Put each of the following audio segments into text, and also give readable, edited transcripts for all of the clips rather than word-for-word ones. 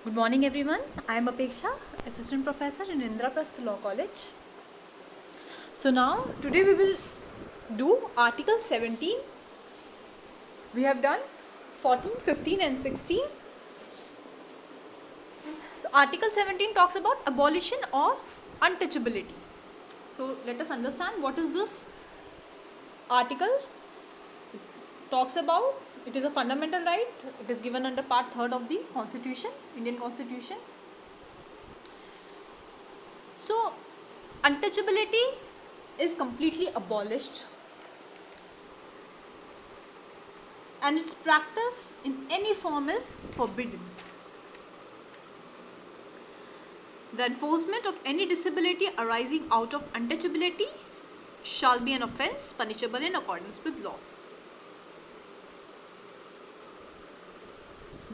Good morning everyone. I am Apeksha, Assistant Professor in Indraprasth Law College. So now today we will do Article 17. We have done 14, 15 and 16. So Article 17 talks about abolition of untouchability. So let us understand what is this article. It talks about, it is a fundamental right. It is given under part 3rd of the Constitution, Indian Constitution. So untouchability is completely abolished and its practice in any form is forbidden. The enforcement of any disability arising out of untouchability shall be an offence punishable in accordance with law.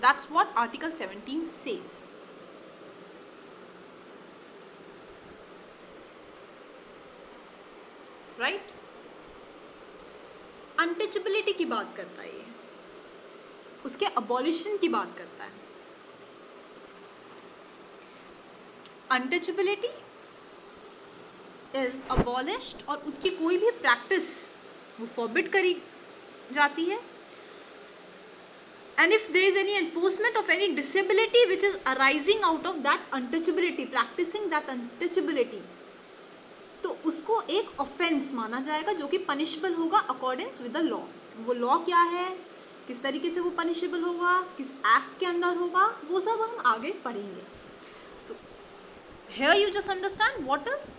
That's what Article 17 says. Right? Untouchability की बात करता है ये, उसके abolition की बात करता है. अनटचबिलिटी इज अबॉलिश्ड और उसकी कोई भी प्रैक्टिस वो फॉरबिड करी जाती है. And if there is any enforcement of any disability which is arising out of that untouchability, practicing that untouchability, तो उसको एक ऑफेंस माना जाएगा जो कि पनिशेबल होगा अकॉर्डिंग्स विद द लॉ. वो लॉ क्या है, किस तरीके से वो पनिशेबल होगा, किस एक्ट के अंदर होगा, वो सब हम आगे पढ़ेंगे. So here you just understand what is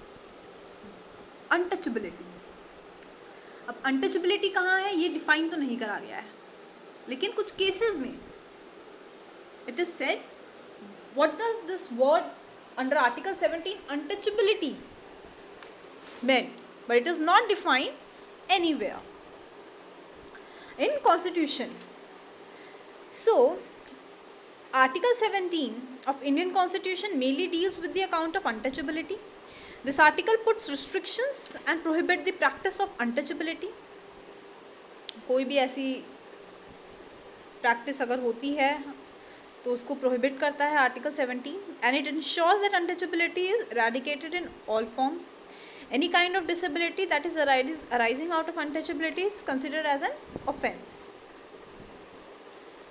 untouchability. अब अनटचबिलिटी कहाँ है ये डिफाइन तो नहीं करा गया है, लेकिन कुछ केसेस में it is said what does this word under article 17 untouchability meant, but it is not defined anywhere in Constitution. So Article 17 of Indian Constitution mainly deals with the account of untouchability. This article puts restrictions and prohibit the practice of untouchability. कोई भी ऐसी practice अगर होती है तो उसको prohibit करता है Article 17, and it ensures that untouchability is eradicated in all forms. Any kind of disability that is arising out of untouchability is considered as an offence.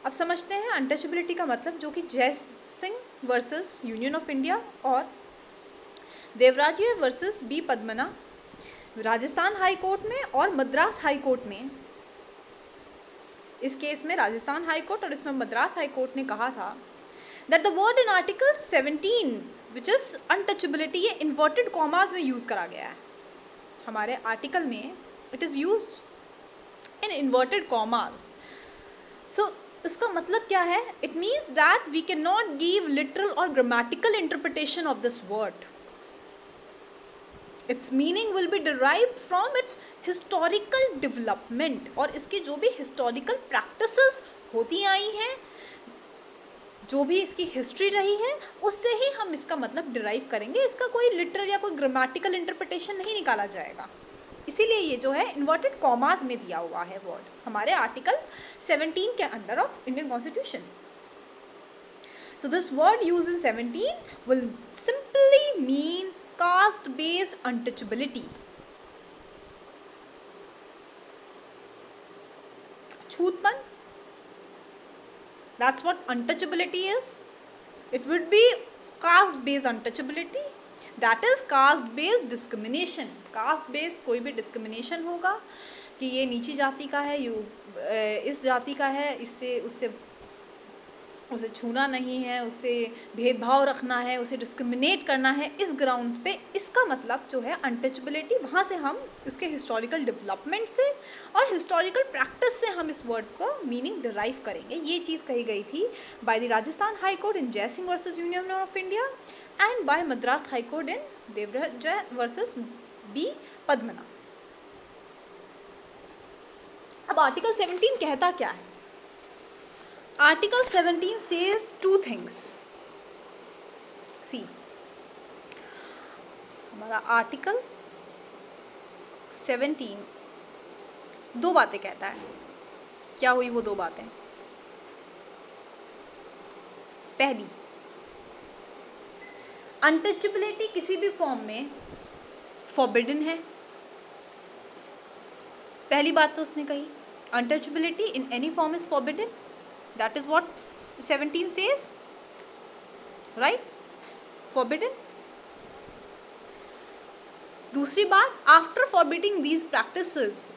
अब समझते हैं untouchability का मतलब, जो कि Jai Singh versus union of India और Devaraji versus B Padmana Rajasthan high court में और मद्रास हाई कोर्ट में, इस केस में राजस्थान हाई कोर्ट और इसमें मद्रास हाई कोर्ट ने कहा था that the word in Article 17 which is untouchability, ये inverted commas में यूज़ करा गया है हमारे आर्टिकल में. It is used in inverted commas. So इसका मतलब क्या है? It means that we cannot give literal or grammatical interpretation of this word. Its meaning will be derived from its historical development, और इसकी जो भी historical practices होती आई हैं, जो भी इसकी हिस्ट्री रही है, उससे ही हम इसका मतलब डिराइव करेंगे. इसका कोई लिटरल या कोई ग्रामेटिकल इंटरप्रिटेशन नहीं निकाला जाएगा. इसीलिए ये जो है इन्वर्टेड कॉमास में दिया हुआ है वर्ड हमारे आर्टिकल 17 के under of Indian constitution. So this word use in 17 will simply mean caste based untouchability. छूतपन, that's what untouchability is. It would be caste based untouchability, that is caste based discrimination. caste based कोई भी discrimination होगा कि ये नीची जाति का है, इस जाति का है, इससे उससे उसे छूना नहीं है, उससे भेदभाव रखना है, उसे डिस्क्रिमिनेट करना है इस ग्राउंड्स पे. इसका मतलब जो है अनटचबिलिटी, वहाँ से हम उसके हिस्टोरिकल डेवलपमेंट से और हिस्टोरिकल प्रैक्टिस से हम इस वर्ड को मीनिंग डिराइव करेंगे. ये चीज़ कही गई थी by the Rajasthan high court in Jai Singh versus union of India and by Madras high court in Devaraj versus B Padmana. अब आर्टिकल 17 कहता क्या है? Article 17 says two things. See, हमारा आर्टिकल 17 दो बातें कहता है. क्या हुई वो दो बातें? पहली, अनटचेबिलिटी किसी भी फॉर्म में फॉरबिडन है, पहली बात तो उसने कही, untouchability in any form is forbidden, that is what 17 says, right, forbidden. दूसरी बात, after forbidding these practices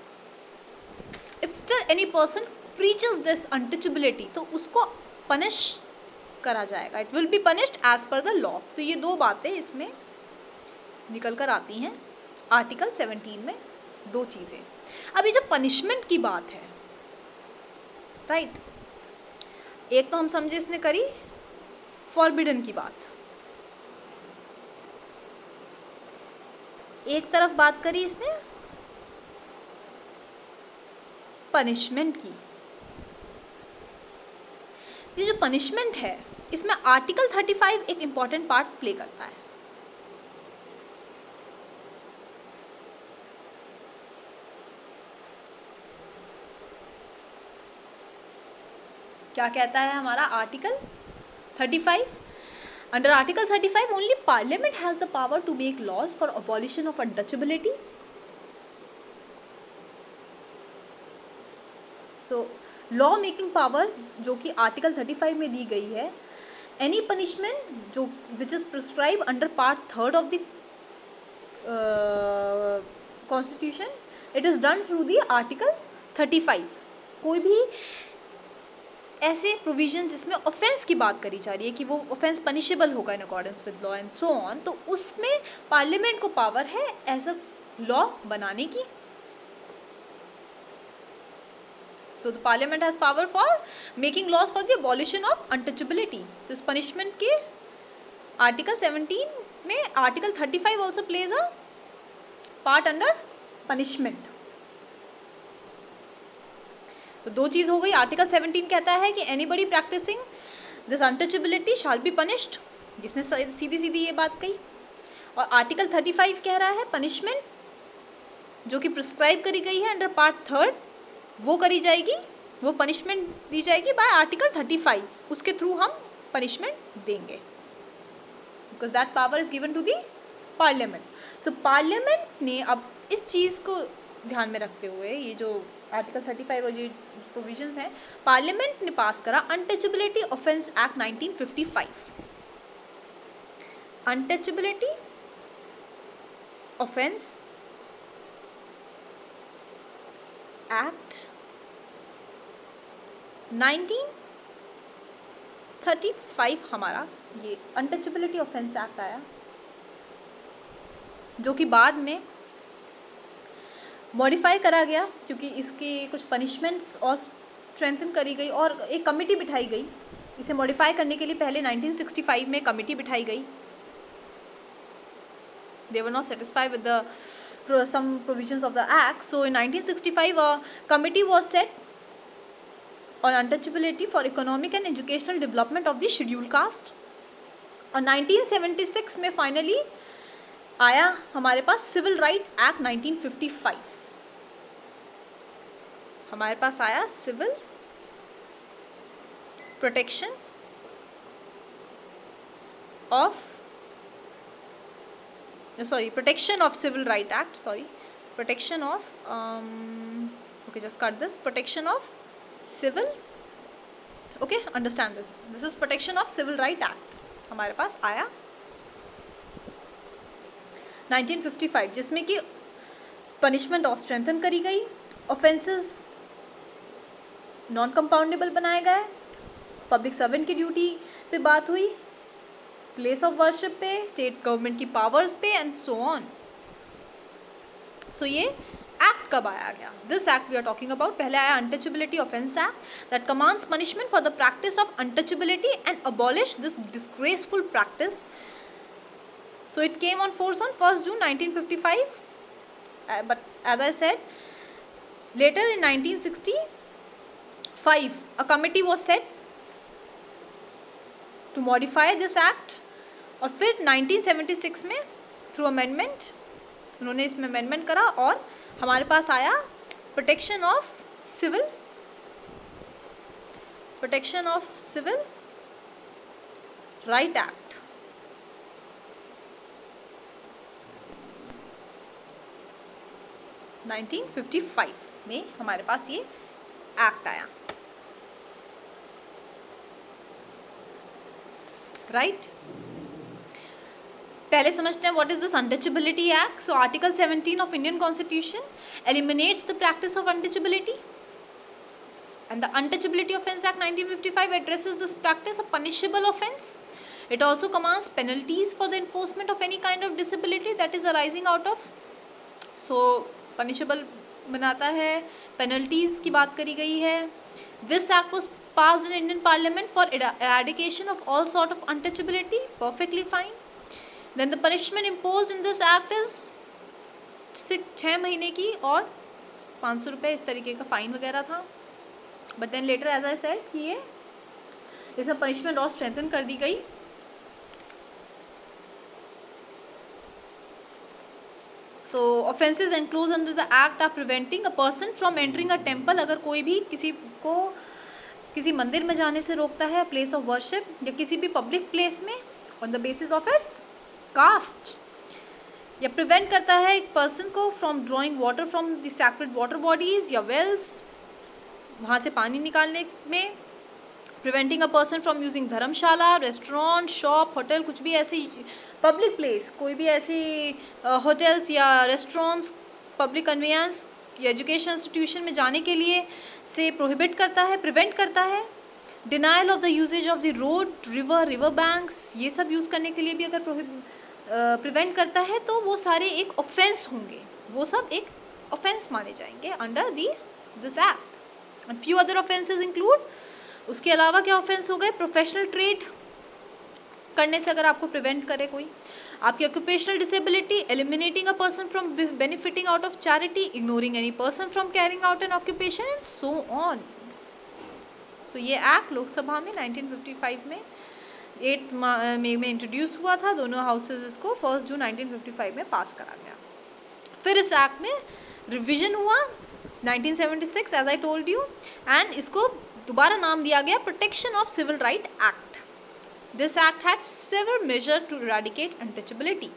if still any person preaches this untouchability, तो उसको पनिश करा जाएगा, it will be punished as per the law. तो ये दो बातें इसमें निकल कर आती हैं आर्टिकल 17 में, दो चीज़ें। अभी जो पनिशमेंट की बात है, राइट, एक तो हम समझे इसने करी फॉरबिडन की बात, एक तरफ बात करी इसने पनिशमेंट की। ये जो पनिशमेंट है इसमें आर्टिकल 35 एक इंपॉर्टेंट पार्ट प्ले करता है। क्या कहता है हमारा article 35? Under article 35 only parliament has the power to make laws for abolition of untouchability. So law making power जो कि आर्टिकल 35 में दी गई है, एनी पनिशमेंट जो which is prescribe under part 3 of the constitution, it is done through the article 35। कोई भी ऐसे provision जिसमें ऑफेंस की बात करी जा रही है कि वो ऑफेंस पनिशेबल होगा in accordance with law and so on, तो उसमें पार्लियामेंट को पावर है ऐसा लॉ बनाने की। So the parliament has power for making laws for the abolition of untouchability. तो इस punishment के article 17 में article 35 also plays a part under punishment. तो दो चीज़ हो गई, आर्टिकल 17 कहता है कि anybody practicing this untouchability shall be punished, इसने सीधी सीधी ये बात कही। और आर्टिकल 35 कह रहा है पनिशमेंट जो कि प्रिस्क्राइब करी गई है अंडर पार्ट 3 वो करी जाएगी, वो पनिशमेंट दी जाएगी बाय आर्टिकल 35, उसके थ्रू हम पनिशमेंट देंगे, because that power is given to the parliament. So parliament ने अब इस चीज़ को ध्यान में रखते हुए ये जो आर्टिकल 35 और जो प्रोविजंस हैं, पार्लियामेंट ने पास करा untouchability offence act 1955। Untouchability offence act 1935 हमारा ये अनटचेबिलिटी ऑफेंस एक्ट आया, जो कि बाद में मॉडिफाई करा गया क्योंकि इसके कुछ पनिशमेंट्स और स्ट्रेंथन करी गई और एक कमेटी बिठाई गई इसे मॉडिफाई करने के लिए। पहले 1965 में कमेटी बिठाई गई, they were not satisfied with the some provisions of the act. So in 1965 a committee was set on untouchability for economic and educational development of the scheduled caste। और 1976 में फाइनली आया हमारे पास सिविल राइट एक्ट 1955, हमारे पास आया civil protection of protection of civil right act, protection of okay, just cut this, protection of civil, okay, understand this is protection of civil right act हमारे पास आया 1955, जिसमें कि पनिशमेंट और स्ट्रेंथन करी गई, ऑफेंसेस नॉन कंपाउंडेबल बनाए गए, पब्लिक सर्वेंट की ड्यूटी पे बात हुई, प्लेस ऑफ वर्शिप पे, स्टेट गवर्नमेंट की पावर्स पे एंड सो ऑन। सो ये एक्ट कब आया गया? This act we are talking about. पहले आया untouchability offence act that commands punishment for the practice of untouchability and abolish this disgraceful practice. So it came on force on 1 June 1955, but as I said, later in 1965 a committee was set to modify this act, और फिर 1976 में through amendment उन्होंने इसमें amendment करा और हमारे पास आया protection of civil right act. 1955 में हमारे पास ये एक्ट आया, राइट। पहले समझते हैं what is this untouchability act. So article 17 of Indian constitution eliminates the practice of untouchability and the Untouchability Offence Act 1955 addresses this practice, a punishable offence. It also commands penalties for the enforcement of any kind of disability that is arising out of, so punishable बनाता है, penalties की बात करी गई है. This act was passed in Indian Parliament for eradication of all sort of untouchability, perfectly fine. Then the punishment imposed in this act is 6 महीने की और 500 रुपये इस तरीके का फाइन वगैरह था. But then later as I said कि ये इसमें पनिशमेंट और स्ट्रेंथन कर दी गई. So offences enclose under the act are preventing a person from entering a temple. अगर कोई भी किसी को किसी मंदिर में जाने से रोकता है, प्लेस ऑफ वर्शिप या किसी भी पब्लिक प्लेस में on the basis of his cast, या प्रिवेंट करता है एक पर्सन को from drawing water from the sacred water bodies या वेल्स, वहाँ से पानी निकालने में, preventing a person from using Dharamshala, restaurant, shop, hotel, कुछ भी ऐसी पब्लिक प्लेस, कोई भी ऐसी होटल्स या रेस्टोरेंट्स, पब्लिक कन्वेंस या एजुकेशन इंस्टीट्यूशन में जाने के लिए से प्रोहिबिट करता है, प्रिवेंट करता है. Denial of the usages of the road, river banks, ये सब यूज़ करने के लिए भी अगर प्रिवेंट करता है तो वो सारे एक ऑफेंस होंगे, वो सब एक ऑफेंस माने जाएंगे under this act. And few other offences include, उसके अलावा क्या ऑफेंस हो गए, प्रोफेशनल ट्रेड करने से अगर आपको प्रिवेंट करे कोई, आपकी occupational disability, eliminating a person from benefiting out of charity, ignoring any person from carrying out an occupation and so on. So ये एक्ट लोकसभा में 1955 में 8 मई में इंट्रोड्यूस हुआ था. दोनों हाउसेज इसको 1 जून 1955 में पास करा गया. फिर इस एक्ट में रिविजन हुआ 1976 as I told you, and इसको दोबारा नाम दिया गया protection of civil right act. This act had several major to eradicate untouchability.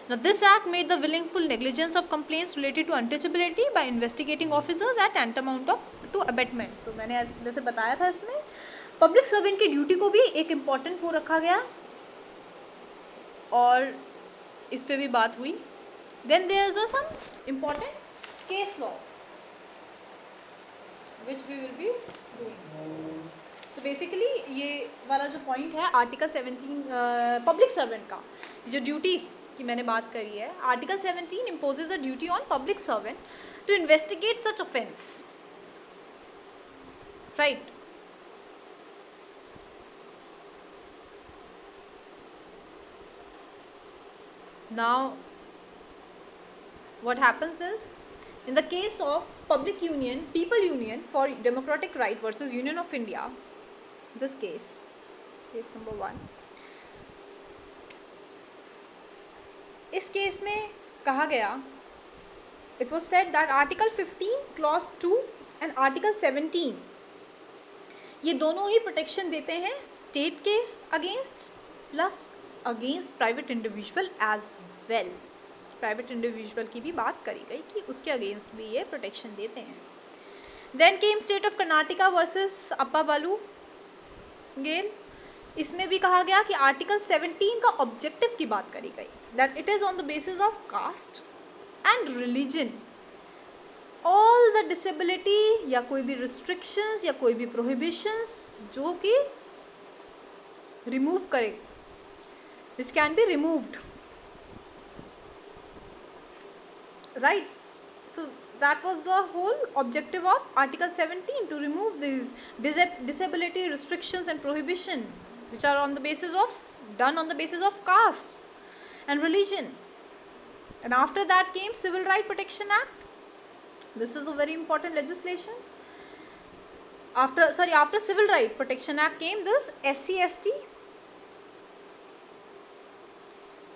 Now this act made the willful negligence of complaints related to untouchability by investigating officers at tantamount of to abatement. तो मैंने जैसे बताया था इसमें public servant की duty को भी एक इम्पॉर्टेंट वो रखा गया और इस पे भी बात हुई. Then there is some important case laws which we will be doing. So basically ये वाला जो पॉइंट है आर्टिकल 17 पब्लिक सर्वेंट का जो ड्यूटी की मैंने बात करी है, article 17 imposes a duty on public servant to investigate such offence, right? Now what happens is, in the case of public union, people union for democratic right versus Union of India, this case number 1, इस case में कहा गया, it was said that article 15 clause 2 and article 17 ये दोनों ही protection देते हैं state के against plus against private individual as well. Private individual की भी बात करी गई कि उसके अगेंस्ट भी ये प्रोटेक्शन देते हैं. Then came state of Karnataka versus Appa Balu Gale. इसमें भी कहा गया कि आर्टिकल 17 का ऑब्जेक्टिव की बात करी गई, that it is on the basis of caste and religion all the disability या कोई भी रिस्ट्रिक्शंस या कोई भी प्रोहिबिशंस जो कि रिमूव करे, which can be removed, right. So that was the whole objective of article 17, to remove these disability restrictions and prohibition which are on the basis of done on the basis of caste and religion. And after that came Civil Right Protection Act. This is a very important legislation. After Civil Right Protection Act came this SC/ST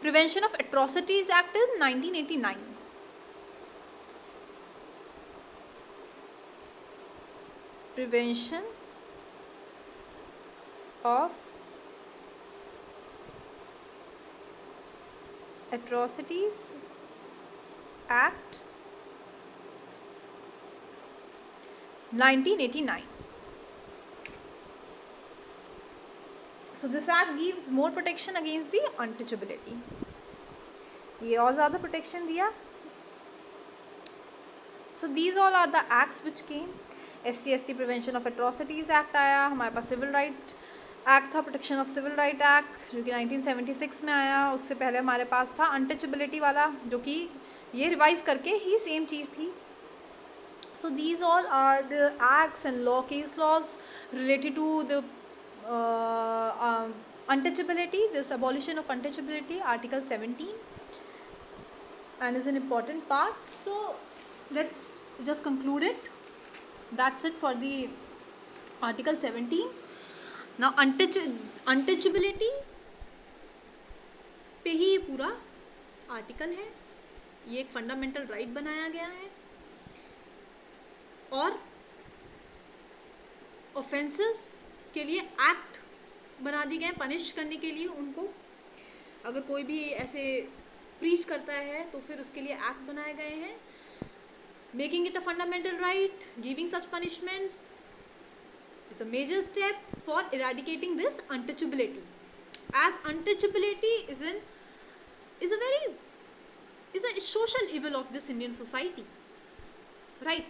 Prevention of Atrocities Act in 1989. Prevention of Atrocities Act 1989. So this act gives more protection against the untouchability. ये और ज़्यादा protection दिया. So these all are the acts which came. SC/ST Prevention of Atrocities Act आया, हमारे पास Civil Right Act था, Protection of Civil Right Act जो कि 1976 में आया. उससे पहले हमारे पास था Untouchability वाला, जो कि ये रिवाइज करके ही सेम चीज़ थी. So these all are the acts and case laws related to the untouchability, this abolition of untouchability, Article 17, and is an important part. So let's just conclude it. That's it for the Article 17. Now untouchability पे ही पूरा article है. ये एक fundamental right बनाया गया है और offences के लिए एक्ट बना दी गए पनिश करने के लिए उनको. अगर कोई भी ऐसे प्रीच करता है तो फिर उसके लिए एक्ट बनाए गए हैं. Making it a fundamental right, giving such punishments is a major step for eradicating this untouchability, as untouchability is a social evil of this Indian society, right?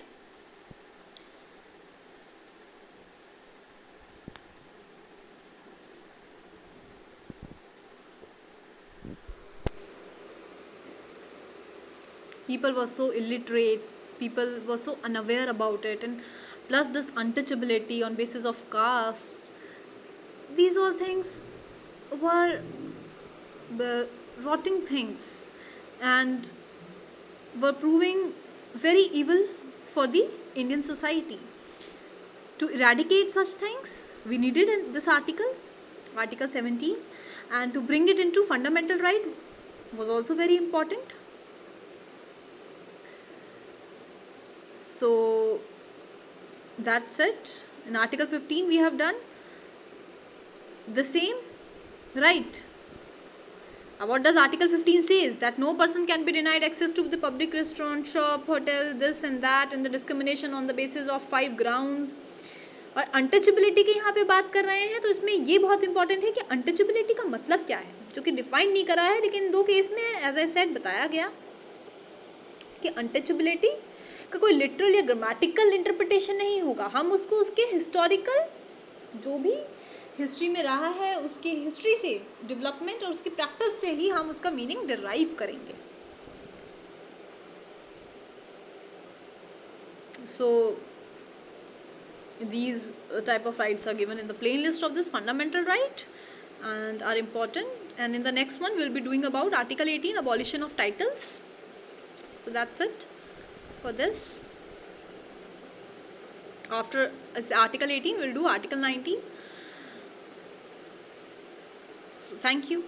People were so illiterate, people were so unaware about it, and plus this untouchability on basis of caste, these all things were rotting things and were proving very evil for the Indian society. To eradicate such things, we needed this article, Article 17, and to bring it into fundamental right was also very important. So that's it. In Article 15 we have done the same, right? What does Article 15 says? That no person can be denied access to the public restaurant, shop, hotel, this and that, and the discrimination on the basis of 5 grounds. और untouchability की यहाँ पे बात कर रहे हैं तो इसमें ये बहुत इंपॉर्टेंट है कि अनटचेबिलिटी का मतलब क्या है, जो कि डिफाइन नहीं करा है, लेकिन 2 केस में एज आई सेड बताया गया कि अनटचेबिलिटी का कोई लिटरल या ग्रामेटिकल इंटरप्रिटेशन नहीं होगा. हम उसको उसके हिस्टोरिकल जो भी हिस्ट्री में रहा है उसकी हिस्ट्री से, डेवलपमेंट और उसकी प्रैक्टिस से ही हम उसका मीनिंग डिराइव करेंगे. सो these type of rights are given in the plain list of this fundamental right and are important. And in the next one we'll be doing about Article 18, abolition of titles. So that's it for this. After Article 18 we'll do Article 19. So thank you.